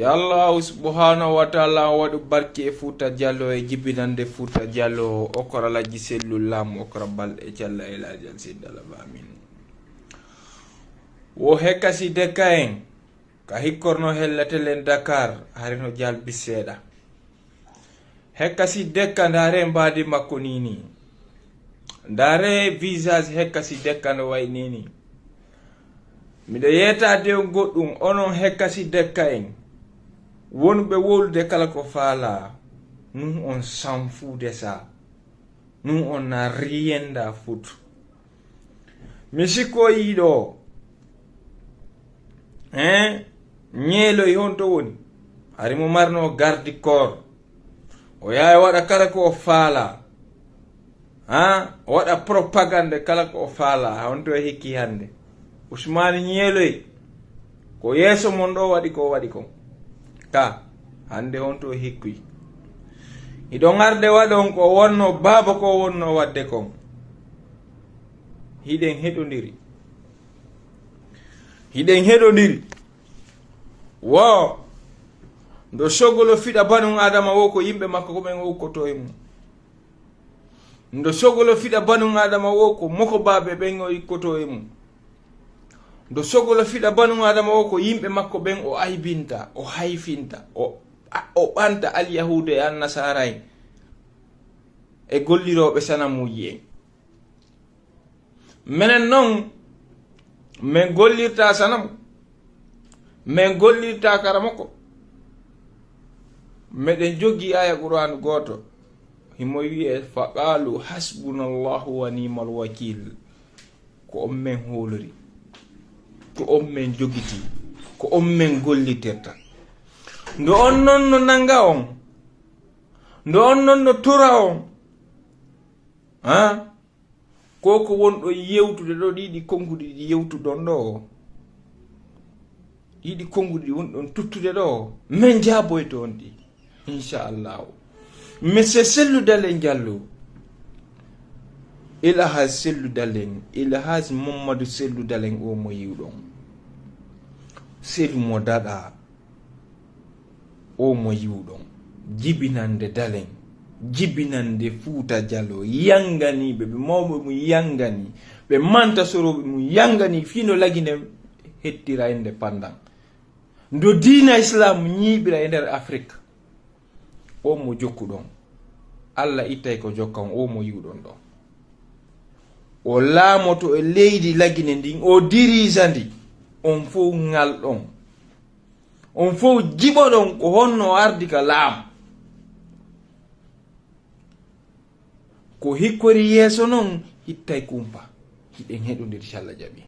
Allah subhanahu wa ta'ala waɗu barke Fouta Diallo e jibbinande Fouta Diallo o koralaji sellu lam o kora balɗe calla e laajal siddala bamin wo hekkasi dekka en ka hikkorno hellatelen Dakar harino jalbi seeɗa hekkasi dekka ndare mbadi makko nini ndare visage hekkasi dekka no way nini miɗo yetade goɗɗum onon hekkasi dekka en wonɓe wolude kala ko faala nun on sanfude sa nun on na riyenda fut mi sikko yiɗo ñeeloy honto woni harimo marno gardi corps o yaha waɗa kala ko faala o waɗa propagande kala ko faala honto hikki hande Ousmane ñeeloy ko yeeso mon ɗo waɗi ko waɗi ko ka hande honto hikkuy hiɗo garde waɗon ko wonno baaba ko wonno wadde kon hiɗen heɗodiri wo ndo sogolo fiɗa banu adama wo ko yimɓe makko ko ɓen hokkoto e mum ndo sogolo fiɗa banu adama wo ko moko baabe ɓen o ikkoto e mum ndo sogolo fiɗa banu adama wo ko yimɓe makko ɓen o aybinta o hayfinta o ɓanta alyahude e annasara en e golliroɓe sanamuji en minen noon min gollirta sanamu min gollirta karamoko meɗen joggi aya qur'an goto himo wiye fa qalu hasbunallahu wa ni'mal wakil ko on men holori ko on men jogiti ko on men gollitirta ndo on non no nanga on ndo on non no tura on ko wonɗo yewtude ɗo ɗiɗi konguɗi ɗi yewtudon ɗo ɗiɗi konguɗi ɗi wonɗon tuttude ɗo min jaboyto on ɗi inchallahu monsieur Sellou Dalein Diallo Elhadj Sellou Dalein Elhadj Mamadou Sellou Dalein o mo yiwɗon Sellou mo daɗa o mo yiwɗon jibinande Dalein jibinande Fouta Diallo yanganiɓe ɓe mawɓe mum yangani ɓe manta soroɓe mum yangani fino lagine hettira indépendant ndo diina islam ñiɓira e nder Afrique o mo jokkuɗon Allah ittay ko jokkan o mo yiwɗon ɗon o laamoto e leydi lagine ndin o dirisa ndi on fof ngalɗon on fof jiɓoɗon ko honno ardi ka laam ko hikkori yeeso noon hittay kumpa hiɗen heɗodir Allah jaɓi